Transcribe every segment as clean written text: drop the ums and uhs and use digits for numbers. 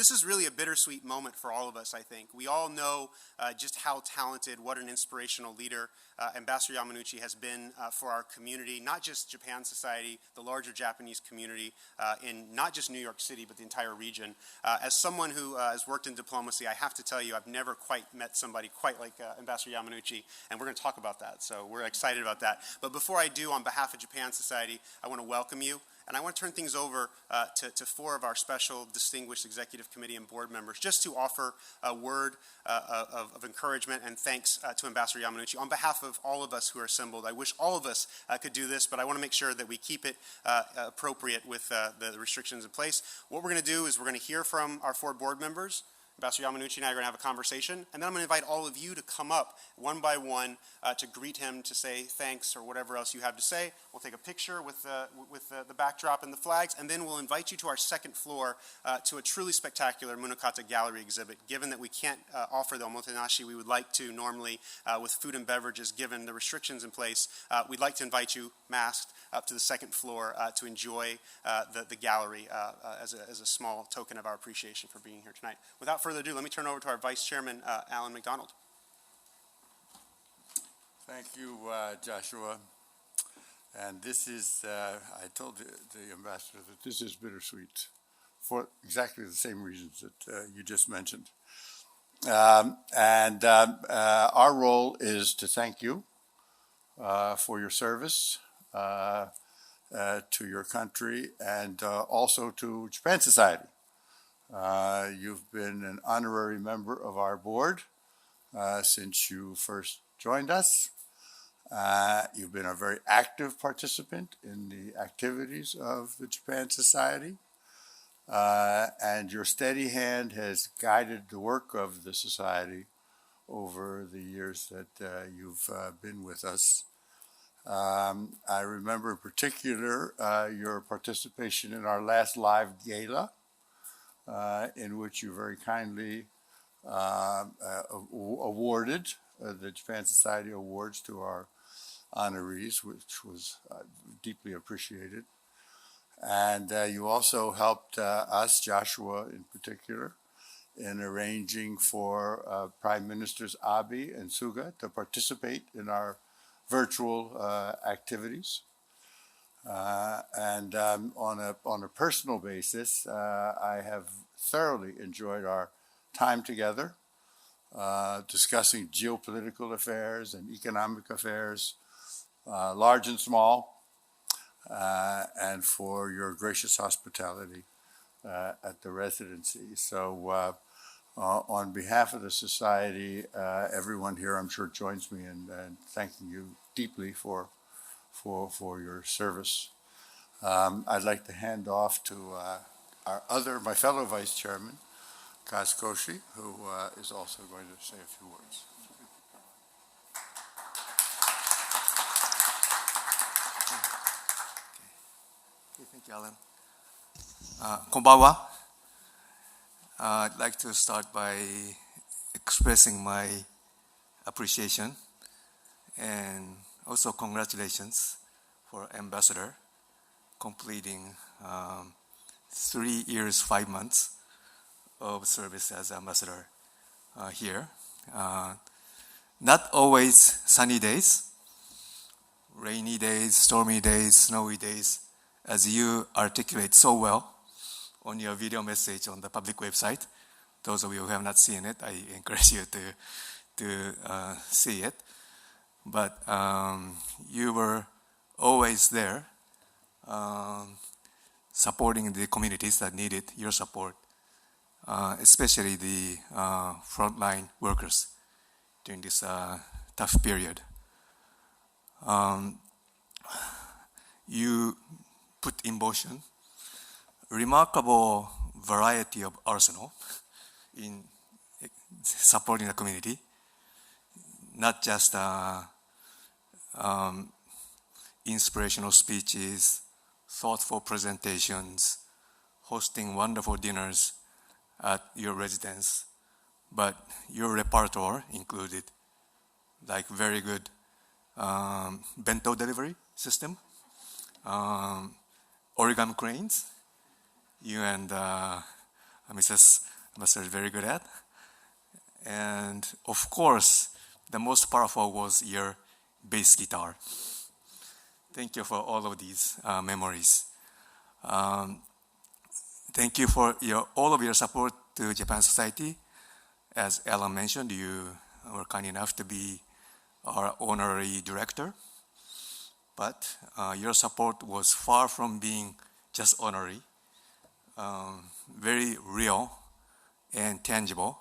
This is really a bittersweet moment for all of us, I think. We all know just how talented, what an inspirational leader Ambassador Yamanouchi has been for our community, not just Japan Society, the larger Japanese community in not just New York City, but the entire region. As someone who has worked in diplomacy, I have to tell you, I've never quite met somebody quite like Ambassador Yamanouchi, and we're going to talk about that, so we're excited about that. But before I do, on behalf of Japan Society, I want to welcome you. And I want to turn things over to four of our special distinguished executive committee and board members just to offer a word of encouragement and thanks to Ambassador Yamanouchi. On behalf of all of us who are assembled, I wish all of us could do this, but I want to make sure that we keep it appropriate with the restrictions in place. What we're going to do is we're going to hear from our four board members. Ambassador Yamanouchi and I are going to have a conversation, and then I'm going to invite all of you to come up one by one to greet him, to say thanks or whatever else you have to say. We'll take a picture with the backdrop and the flags, and then we'll invite you to our second floor to a truly spectacular Munakata Gallery exhibit. Given that we can't offer the omotenashi we would like to normally with food and beverages, given the restrictions in place, we'd like to invite you, masked, up to the second floor to enjoy the gallery as a small token of our appreciation for being here tonight. Without further ado, let me turn over to our Vice Chairman, Alan MacDonald. Thank you, Joshua. And this is, I told the ambassador that this is bittersweet for exactly the same reasons that you just mentioned. Our role is to thank you for your service to your country and also to Japan Society. You've been an honorary member of our board since you first joined us. You've been a very active participant in the activities of the Japan Society, and your steady hand has guided the work of the Society over the years that you've been with us. I remember in particular your participation in our last live gala, in which you very kindly awarded the Japan Society Awards to our honorees, which was deeply appreciated. And you also helped us, Joshua in particular, in arranging for Prime Ministers Abe and Suga to participate in our virtual activities. On a personal basis, I have thoroughly enjoyed our time together, discussing geopolitical affairs and economic affairs, large and small, and for your gracious hospitality at the residency. So on behalf of the Society, everyone here I'm sure joins me in thanking you deeply for your service. I'd like to hand off to my fellow Vice Chairman, Koshi, who is also going to say a few words. Okay, thank you, Alan. Konbanwa. I'd like to start by expressing my appreciation and also congratulations for Ambassador completing 3 years, 5 months of service as Ambassador here. Not always sunny days, rainy days, stormy days, snowy days, as you articulate so well on your video message on the public website. Those of you who have not seen it, I encourage you to see it. But you were always there, supporting the communities that needed your support, especially the frontline workers during this tough period. You put in motion a remarkable variety of arsenal in supporting the community, not just inspirational speeches, thoughtful presentations, hosting wonderful dinners at your residence, but your repertoire included like very good bento delivery system, origami cranes. You and Mrs. Ambassador is very good at. And of course, the most powerful was your bass guitar. Thank you for all of these memories. Thank you for all of your support to Japan Society. As Alan mentioned, you were kind enough to be our honorary director. But your support was far from being just honorary, very real and tangible,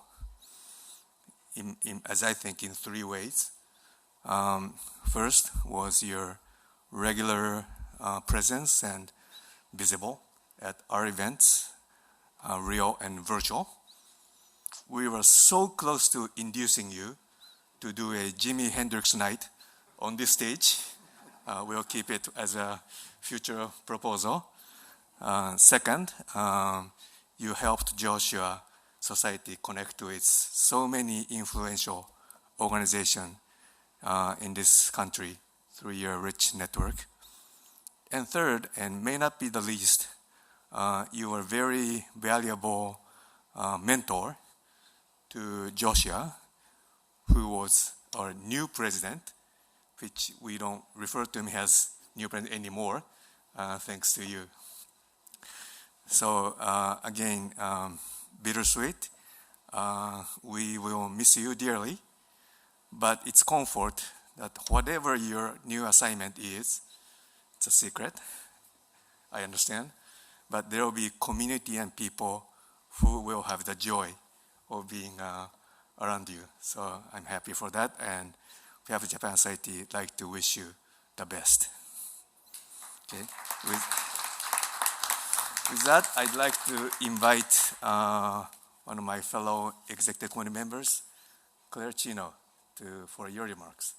as I think, in three ways. First was your regular presence and visible at our events, real and virtual. We were so close to inducing you to do a Jimi Hendrix night on this stage. We'll keep it as a future proposal. Second, you helped Joshua Society connect to its so many influential organizations in this country through your rich network. And third, and may not be the least, you were a very valuable mentor to Joshua, who was our new president, which we don't refer to him as new president anymore, thanks to you. So again, bittersweet. We will miss you dearly, but it's comfort that whatever your new assignment is, it's a secret, I understand, but there will be community and people who will have the joy of being around you. So I'm happy for that, and we have Japan Society like to wish you the best. Okay. With that, I'd like to invite one of my fellow executive committee members, Claire Chino, for your remarks.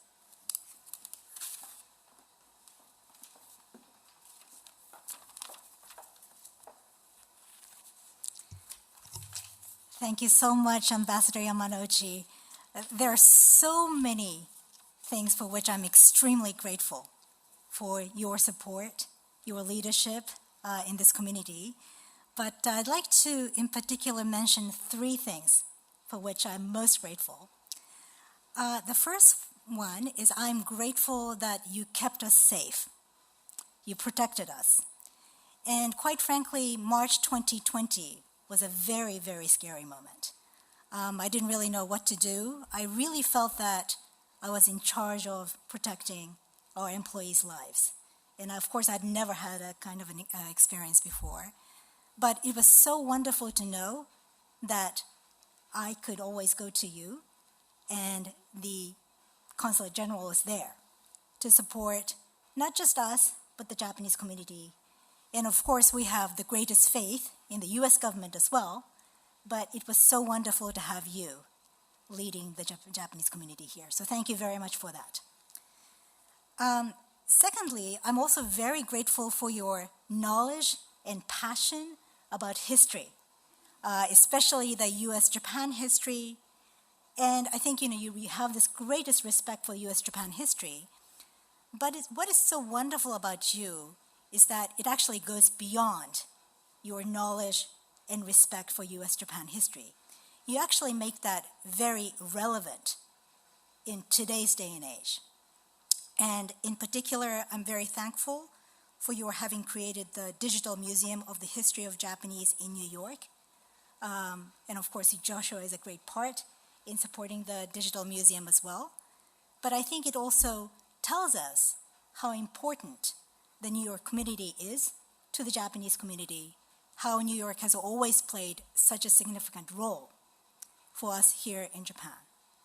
Thank you so much, Ambassador Yamanouchi. There are so many things for which I'm extremely grateful for your support, your leadership in this community. But I'd like to, in particular, mention three things for which I'm most grateful. The first one is I'm grateful that you kept us safe. You protected us. And quite frankly, March 2020 was a very, very scary moment. I didn't really know what to do. I really felt that I was in charge of protecting our employees' lives. And of course, I'd never had a kind of an experience before. But it was so wonderful to know that I could always go to you, and the Consul General was there to support not just us, but the Japanese community. And of course, we have the greatest faith in the U.S. government as well, but it was so wonderful to have you leading the Japanese community here. So thank you very much for that. Secondly, I'm also very grateful for your knowledge and passion about history, especially the U.S. Japan history. And I think you have this greatest respect for U.S. Japan history. But what is so wonderful about you is that it actually goes beyond your knowledge and respect for U.S. Japan history. You actually make that very relevant in today's day and age. And in particular, I'm very thankful for your having created the Digital Museum of the History of Japanese in New York. And of course, Joshua is a great part in supporting the Digital Museum as well. But I think it also tells us how important the New York community is to the Japanese community, how New York has always played such a significant role for us here in Japan.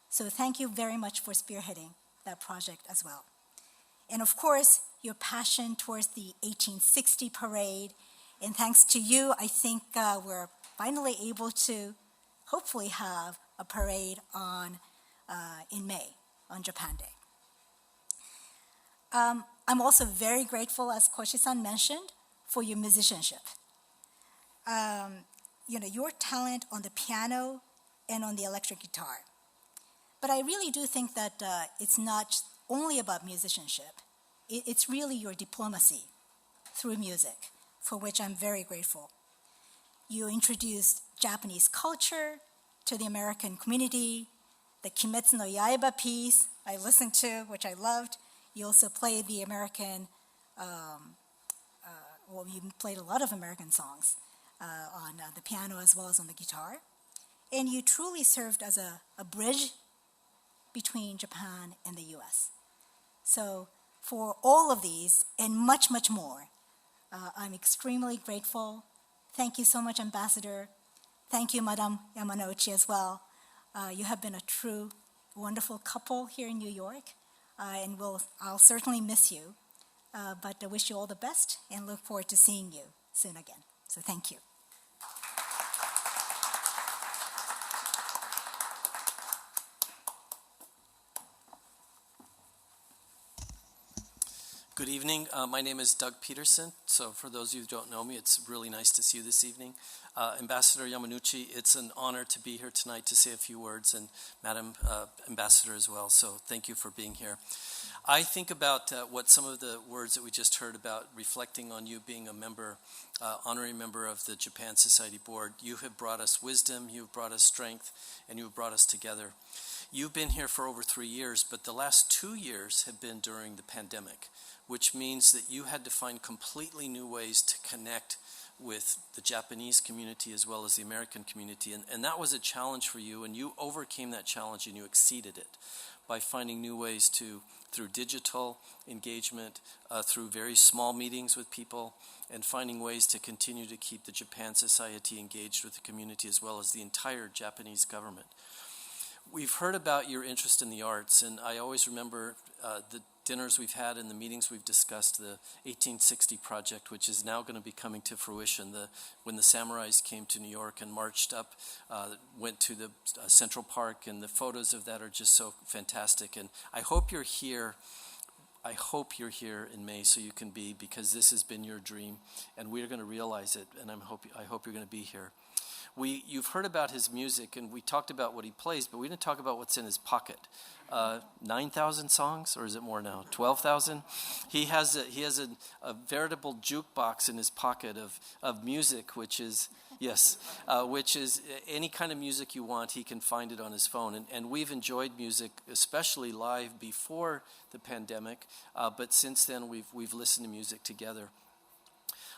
So thank you very much for spearheading that project as well. And of course, your passion towards the 1860 parade, and thanks to you, I think we're finally able to hopefully have a parade in May, on Japan Day. I'm also very grateful, as Koshi-san mentioned, for your musicianship. Your talent on the piano and on the electric guitar. But I really do think that it's not only about musicianship. It's really your diplomacy through music, for which I'm very grateful. You introduced Japanese culture to the American community. The Kimetsu no Yaiba piece I listened to, which I loved. You also played the American, you played a lot of American songs on the piano as well as on the guitar. And you truly served as a bridge between Japan and the U.S. So for all of these and much, much more, I'm extremely grateful. Thank you so much, Ambassador. Thank you, Madam Yamanouchi, as well. You have been a true, wonderful couple here in New York, and I'll certainly miss you. But I wish you all the best and look forward to seeing you soon again. So thank you. Good evening. My name is Doug Peterson. So for those of you who don't know me, it's really nice to see you this evening. Ambassador Yamanouchi, it's an honor to be here tonight to say a few words, and Madam Ambassador as well. So thank you for being here. I think about what some of the words that we just heard about, reflecting on you being a member, honorary member of the Japan Society Board. You have brought us wisdom, you've brought us strength, and you have brought us together. You've been here for over 3 years, but the last 2 years have been during the pandemic, which means that you had to find completely new ways to connect with the Japanese community as well as the American community. And that was a challenge for you, and you overcame that challenge and you exceeded it by finding new ways to, through digital engagement, through very small meetings with people, and finding ways to continue to keep the Japan Society engaged with the community as well as the entire Japanese government. We've heard about your interest in the arts, and I always remember the dinners we've had and the meetings we've discussed, the 1860 project, which is now going to be coming to fruition. When the samurais came to New York and marched up, went to the Central Park, and the photos of that are just so fantastic. And I hope you're here. I hope you're here in May so you can be, because this has been your dream, and we're going to realize it. And I hope you're going to be here. You've heard about his music, and we talked about what he plays, but we didn't talk about what's in his pocket. 9,000 songs, or is it more now? 12,000? He has a veritable jukebox in his pocket of music, which is any kind of music you want. He can find it on his phone, and we've enjoyed music, especially live before the pandemic, but since then we've listened to music together.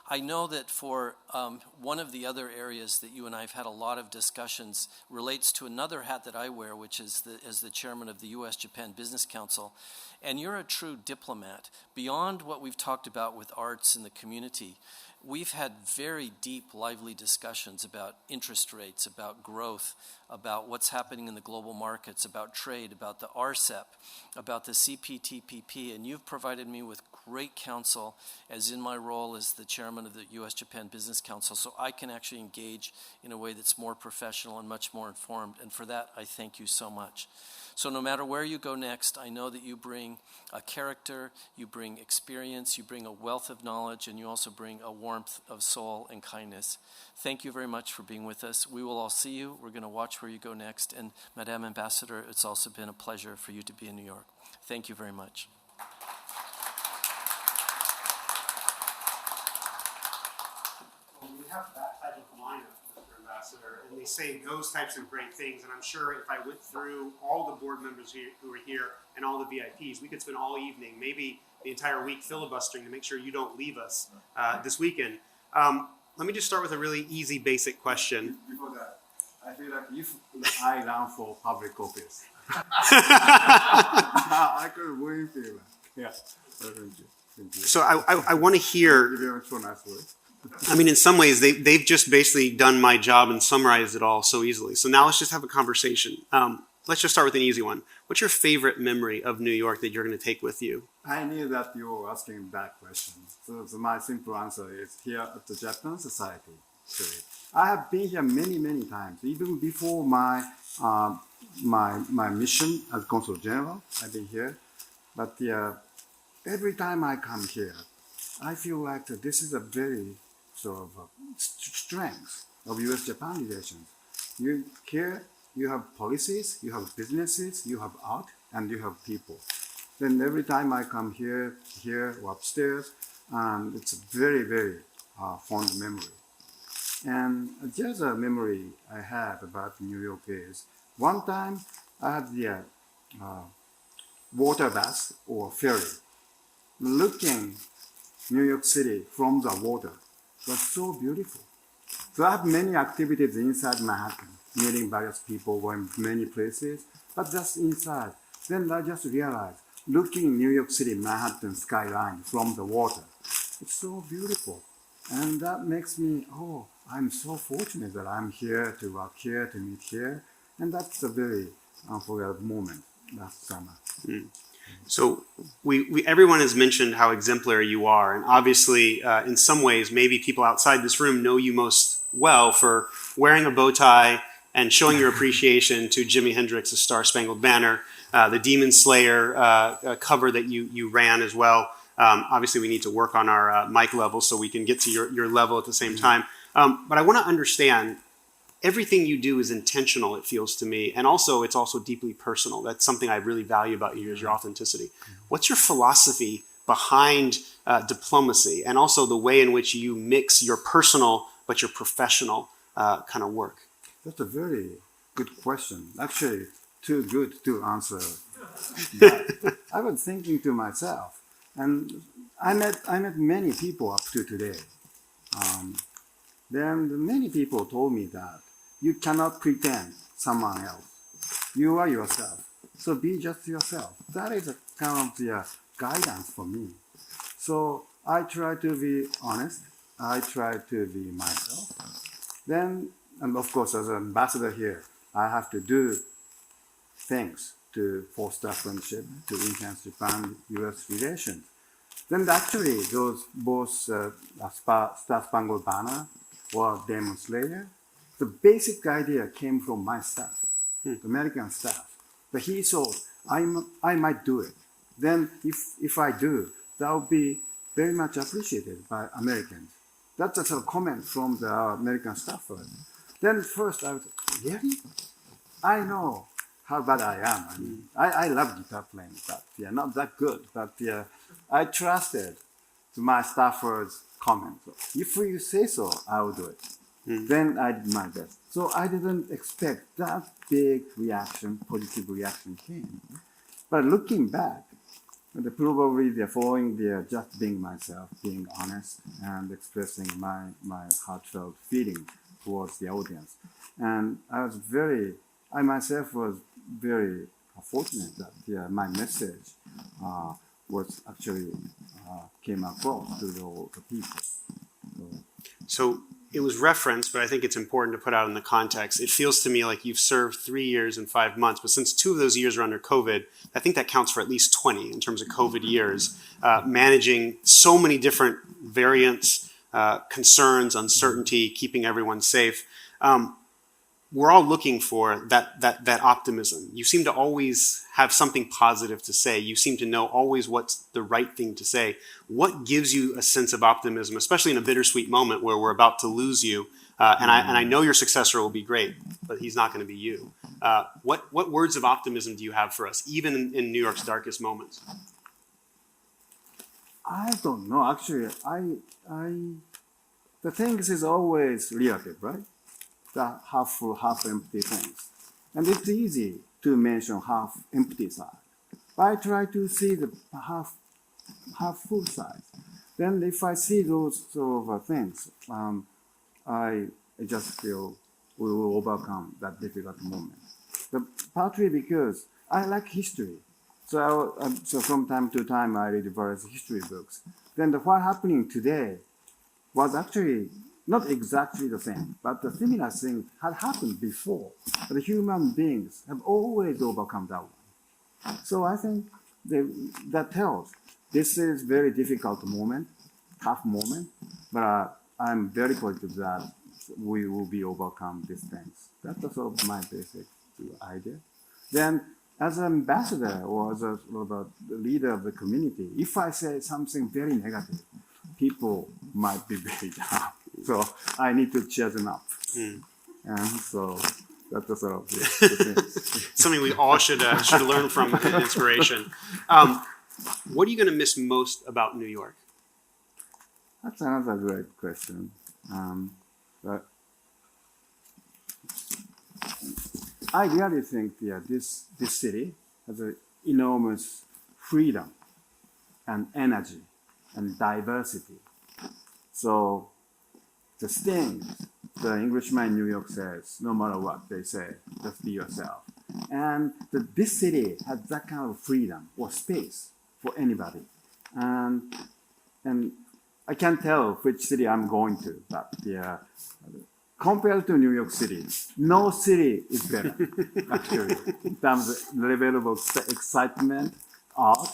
I know that for one of the other areas that you and I have had a lot of discussions relates to another hat that I wear, which is as the chairman of the U.S. Japan Business Council. And you're a true diplomat. Beyond what we've talked about with arts and the community, we've had very deep, lively discussions about interest rates, about growth, about what's happening in the global markets, about trade, about the RCEP, about the CPTPP, and you've provided me with great counsel as in my role as the chairman of the U.S. Japan Business Council, so I can actually engage in a way that's more professional and much more informed, and for that I thank you so much. So no matter where you go next, I know that you bring a character, you bring experience, you bring a wealth of knowledge, and you also bring a warmth of soul and kindness. Thank you very much for being with us. We will all see you. We're going to watch where you go next. And Madame Ambassador, it's also been a pleasure for you to be in New York. Thank you very much. We have that type of lineup, Mr. Ambassador, and they say those types of great things. And I'm sure if I went through all the board members who are here and all the VIPs, we could spend all evening, maybe the entire week, filibustering to make sure you don't leave us this weekend. Let me just start with a really easy, basic question. Before that, I feel like if I run for public office, I could win favor. Yeah. Thank you. Thank you. So I want to hear. Thank you very much for nice words. I mean, in some ways, they've just basically done my job and summarized it all so easily. So now let's just have a conversation. Let's just start with an easy one. What's your favorite memory of New York that you're going to take with you? I knew that you were asking that question. So my simple answer is here at the Japan Society. I have been here many, many times. Even before my mission as Consul General, I've been here. But every time I come here, I feel like this is a very sort of strength of U.S. Japan relations. You have policies, you have businesses, you have art, and you have people. Then every time I come here or upstairs, it's a very, very fond memory. And just a memory I have about New York is one time I had the water bath or ferry. Looking New York City from the water was so beautiful. So I have many activities inside Manhattan, meeting various people, going many places, but just inside. Then I just realized, looking New York City, Manhattan skyline from the water, it's so beautiful. And that makes me, oh, I'm so fortunate that I'm here to work here, to meet here. And that's a very unforgettable moment last summer. So everyone has mentioned how exemplary you are, and obviously, in some ways, maybe people outside this room know you most well for wearing a bow tie and showing your appreciation to Jimi Hendrix's Star Spangled Banner, the Demon Slayer cover that you ran as well. Obviously, we need to work on our mic level so we can get to your level at the same time. But I want to understand, everything you do is intentional, it feels to me, and also it's also deeply personal. That's something I really value about you, is your authenticity. What's your philosophy behind diplomacy, and also the way in which you mix your personal but your professional kind of work? That's a very good question. Actually, too good to answer. But I was thinking to myself, and I met many people up to today. Then many people told me that you cannot pretend someone else. You are yourself. So be just yourself. That is a kind of the guidance for me. So I try to be honest. I try to be myself. Then, and of course, as an ambassador here, I have to do things to foster friendship, to enhance Japan-U.S. relations. Then actually, those both Star Spangled Banner or Demon Slayer, the basic idea came from my staff, the American staff. But he thought, I might do it. Then if I do, that will be very much appreciated by Americans. That's a sort of comment from the American staffers. Then first I was, really? I know how bad I am. I mean, I love guitar playing, but yeah, not that good. But yeah, I trusted my staffers' comments. So if you say so, I will do it. Then I did my best. So I didn't expect that big reaction, positive reaction came. But looking back, probably the following, just being myself, being honest, and expressing my heartfelt feeling towards the audience. And I myself was very fortunate that my message was actually came across to the people. So it was referenced, but I think it's important to put out in the context. It feels to me like you've served 3 years and 5 months, but since 2 of those years are under COVID, I think that counts for at least 20 in terms of COVID years, managing so many different variants, concerns, uncertainty, keeping everyone safe. We're all looking for that optimism. You seem to always have something positive to say. You seem to know always what's the right thing to say. What gives you a sense of optimism, especially in a bittersweet moment where we're about to lose you? And I know your successor will be great, but he's not going to be you. What words of optimism do you have for us, even in New York's darkest moments? I don't know. Actually, the things is always relative, right? The half full, half empty things. And it's easy to mention half empty side. But I try to see the half full side. Then if I see those sort of things, I just feel we will overcome that difficult moment. Partly because I like history. So from time to time I read various history books. Then what happening today was actually not exactly the same, but the similar thing had happened before. The human beings have always overcome that one. So I think that tells this is very difficult moment, tough moment, but I'm very positive that we will be overcome these things. That's the sort of my basic idea. Then as an ambassador or as a leader of the community, if I say something very negative, people might be very down. So I need to cheer them up. And so that's the sort of the thing. Something we all should learn from, inspiration. What are you going to miss most about New York? That's another great question. I really think this city has an enormous freedom and energy and diversity. So the things the Englishman in New York says, no matter what they say, just be yourself. And this city has that kind of freedom or space for anybody. And I can't tell which city I'm going to, but compared to New York City, no city is better, actually, in terms of level of excitement, art,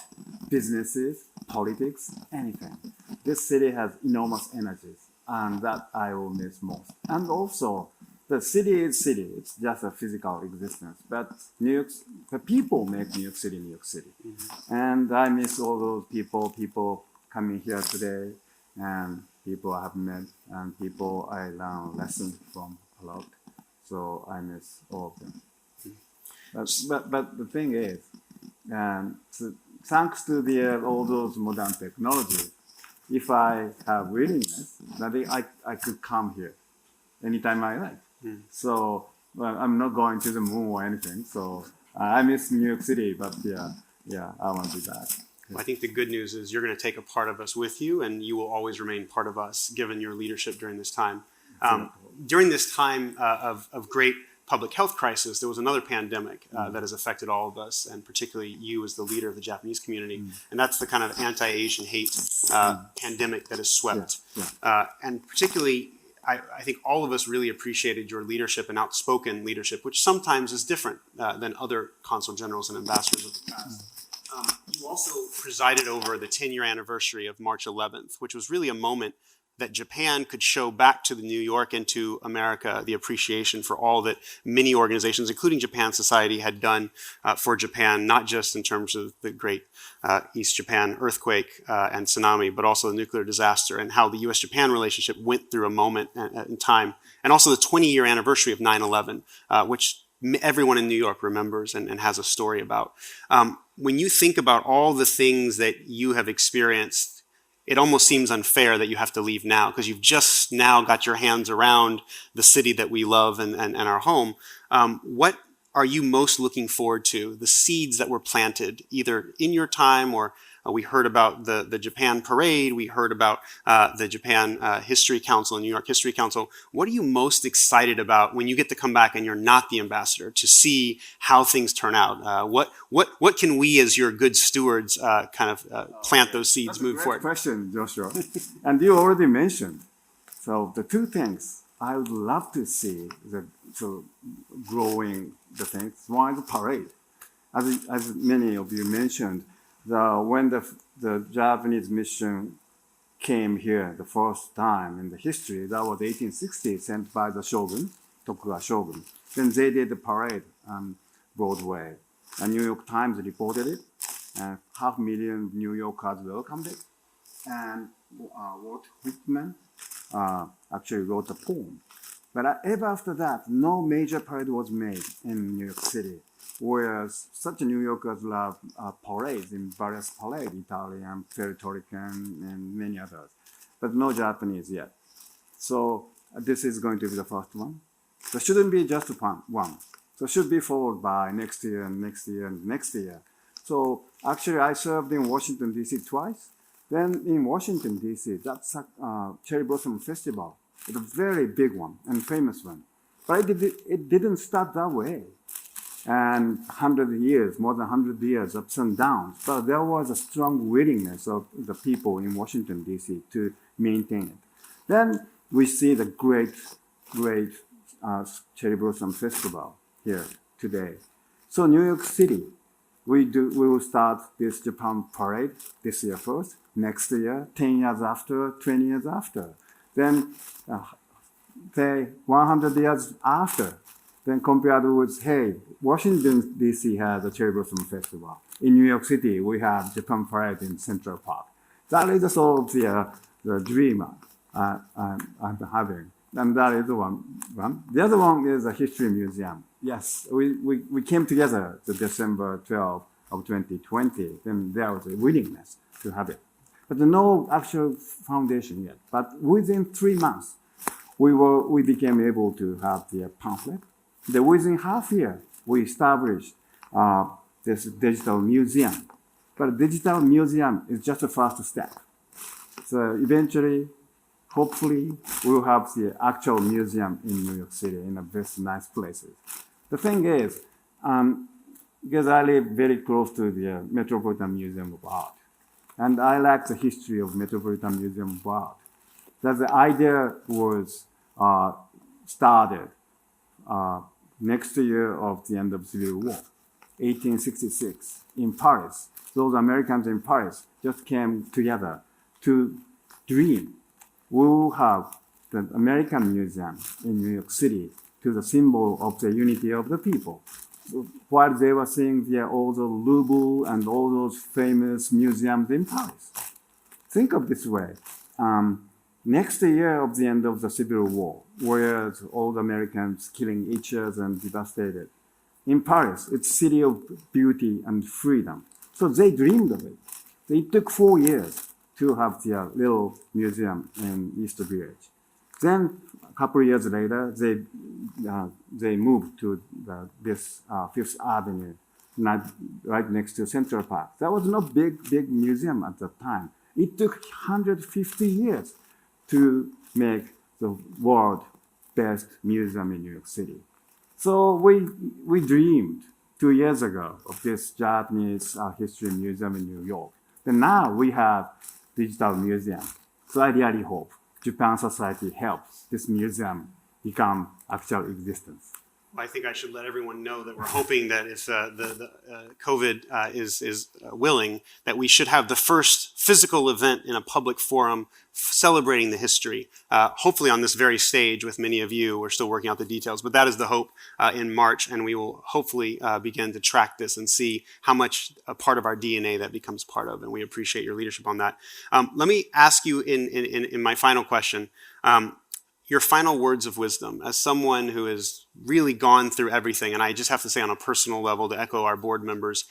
businesses, politics, anything. This city has enormous energies, and that I will miss most. And also, the city is city. It's just a physical existence. But the people make New York City, New York City. Mm-hmm. And I miss all those people coming here today, and people I have met, and people I learn lessons from a lot. So I miss all of them. But the thing is, thanks to all those modern technologies, if I have willingness, then I could come here anytime I like. Mm. So I'm not going to the moon or anything. So I miss New York City, but I want to be back. Well, I think the good news is you're going to take a part of us with you, and you will always remain part of us, given your leadership during this time. During this time of great public health crisis, there was another pandemic that has affected all of us, and particularly you as the leader of the Japanese community. And that's the kind of anti-Asian hate pandemic that has swept. And particularly, I think all of us really appreciated your leadership and outspoken leadership, which sometimes is different than other consul generals and ambassadors of the past. You also presided over the 10-year anniversary of March 11th, which was really a moment that Japan could show back to New York and to America the appreciation for all that many organizations, including Japan Society, had done for Japan, not just in terms of the great East Japan earthquake and tsunami, but also the nuclear disaster, and how the U.S. Japan relationship went through a moment in time. And also the 20-year anniversary of 9/11, which everyone in New York remembers and has a story about. When you think about all the things that you have experienced, it almost seems unfair that you have to leave now, because you've just now got your hands around the city that we love and our home. What are you most looking forward to? The seeds that were planted either in your time, or we heard about the Japan Parade, we heard about the Japan History Council and New York History Council. What are you most excited about when you get to come back and you're not the ambassador, to see how things turn out? What can we, as your good stewards, plant those seeds, move forward? That's a great question, Joshua. And you already mentioned. So the two things I would love to see, growing the things. One is the parade. As many of you mentioned, when the Japanese mission came here the first time in the history, that was 1860, sent by the shogun, Tokugawa shogun. Then they did the parade on Broadway. And New York Times reported it, and 500,000 New Yorkers welcomed it. And Walt Whitman actually wrote a poem. But ever after that, no major parade was made in New York City. Whereas such New Yorkers love parades, in various parades, Italian, Puerto Rican, and many others. But no Japanese yet. So this is going to be the first one. So it shouldn't be just one. So it should be followed by next year and next year and next year. So actually I served in Washington, D.C. twice. Then in Washington, D.C., that's a Cherry Blossom Festival. It's a very big one and famous one. But it didn't start that way. And 100 years, more than 100 years, ups and downs. But there was a strong willingness of the people in Washington, D.C. to maintain it. Then we see the great Cherry Blossom Festival here today. So New York City, we will start this Japan Parade this year first, next year, 10 years after, 20 years after. Then, say, 100 years after, then compared with, hey, Washington, D.C. has a Cherry Blossom Festival. In New York City, we have Japan Parade in Central Park. That is sort of the dream I'm having. And that is the one. The other one is a history museum. Yes, we came together the December 12th of 2020. Then there was a willingness to have it. But no actual foundation yet. But within 3 months, we became able to have the pamphlet. Then within half year, we established this digital museum. But digital museum is just the first step. So eventually, hopefully, we'll have the actual museum in New York City in a very nice places. The thing is, because I live very close to the Metropolitan Museum of Art, and I like the history of Metropolitan Museum of Art, that the idea was started next year of the end of the Civil War, 1866, in Paris. Those Americans in Paris just came together to dream. We will have the American Museum in New York City to the symbol of the unity of the people. While they were seeing all the Louvre and all those famous museums in Paris. Think of this way. Next year of the end of the Civil War, where all the Americans killing each other and devastated. In Paris, it's city of beauty and freedom. So they dreamed of it. It took 4 years to have their little museum in East Village. Then a couple of years later, they moved to this Fifth Avenue, right next to Central Park. That was not big museum at that time. It took 150 years to make the world best museum in New York City. So we dreamed 2 years ago of this Japanese history museum in New York. And now we have digital museum. So I really hope Japan society helps this museum become actual existence. I think I should let everyone know that we're hoping that if the COVID is willing, that we should have the first physical event in a public forum celebrating the history, hopefully on this very stage with many of you. We're still working out the details, but that is the hope in March, and we will hopefully begin to track this and see how much a part of our DNA that becomes part of, and we appreciate your leadership on that. Let me ask you in my final question, your final words of wisdom as someone who has really gone through everything, and I just have to say on a personal level to echo our board members,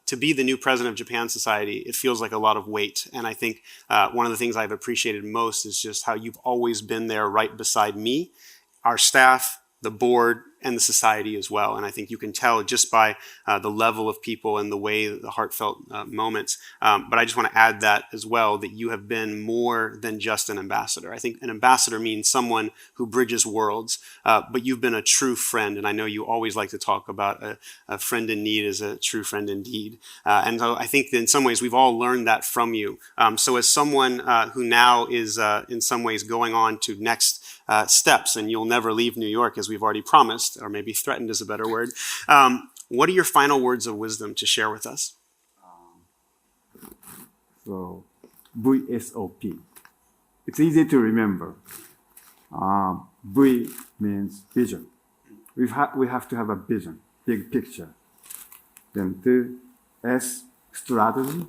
to be the new president of Japan Society, it feels like a lot of weight. And I think one of the things I've appreciated most is just how you've always been there right beside me, our staff, the board, and the society as well. And I think you can tell just by the level of people and the way, the heartfelt moments. But I just want to add that as well, that you have been more than just an ambassador. I think an ambassador means someone who bridges worlds, but you've been a true friend. And I know you always like to talk about a friend in need as a true friend indeed. And so I think that in some ways we've all learned that from you. So as someone who now is in some ways going on to next steps, and you'll never leave New York as we've already promised, or maybe threatened is a better word. What are your final words of wisdom to share with us? So, VSOP. It's easy to remember. V means vision. We have to have a vision, big picture. Then S, strategy.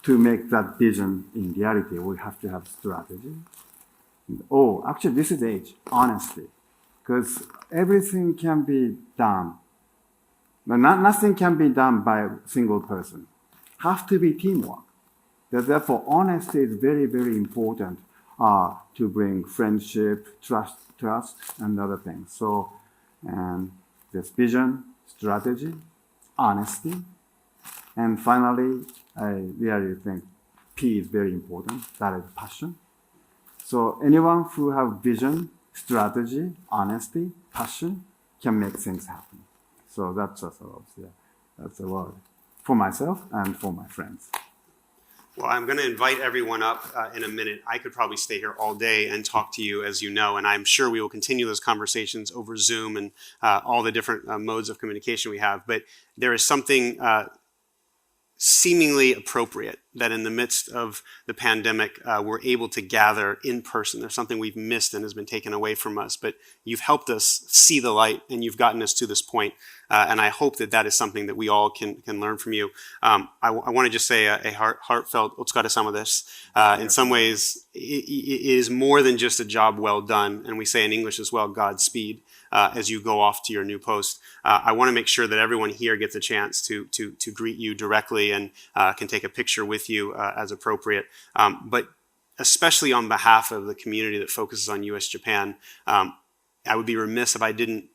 To make that vision in reality, we have to have strategy. Oh, actually, this is H, honesty. Because everything can be done. But nothing can be done by a single person. Have to be teamwork. Therefore, honesty is very, very important to bring friendship, trust, and other things. So, and this vision, strategy, honesty, and finally, I really think P is very important. That is passion. So anyone who have vision, strategy, honesty, passion can make things happen. So that's a word for myself and for my friends. Well, I'm going to invite everyone up in a minute. I could probably stay here all day and talk to you, as you know, and I'm sure we will continue those conversations over Zoom and all the different modes of communication we have. But there is something seemingly appropriate that in the midst of the pandemic, we're able to gather in person. There's something we've missed and has been taken away from us, but you've helped us see the light and you've gotten us to this point. And I hope that that is something that we all can learn from you. I want to just say a heartfelt otsukare-sama desu. In some ways, it is more than just a job well done. And we say in English as well, Godspeed, as you go off to your new post. I want to make sure that everyone here gets a chance to greet you directly and can take a picture with you as appropriate. But especially on behalf of the community that focuses on U.S. Japan, I would be remiss if I didn't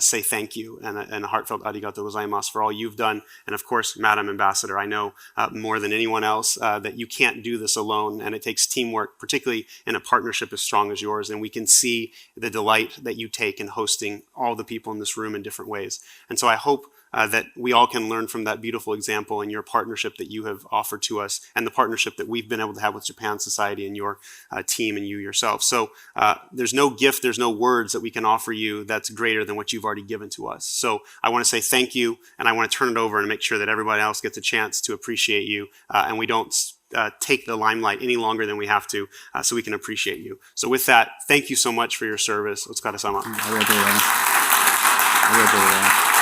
say thank you and a heartfelt arigato gozaimasu for all you've done. And of course, Madam Ambassador, I know more than anyone else that you can't do this alone, and it takes teamwork, particularly in a partnership as strong as yours. And we can see the delight that you take in hosting all the people in this room in different ways. And so I hope that we all can learn from that beautiful example and your partnership that you have offered to us, and the partnership that we've been able to have with Japan Society and your team and you yourself. So there's no gift, there's no words that we can offer you that's greater than what you've already given to us. So I want to say thank you, and I want to turn it over and make sure that everybody else gets a chance to appreciate you, and we don't take the limelight any longer than we have to, so we can appreciate you. So with that, thank you so much for your service. Otsukare-sama. ありがとうございます。ありがとうございます。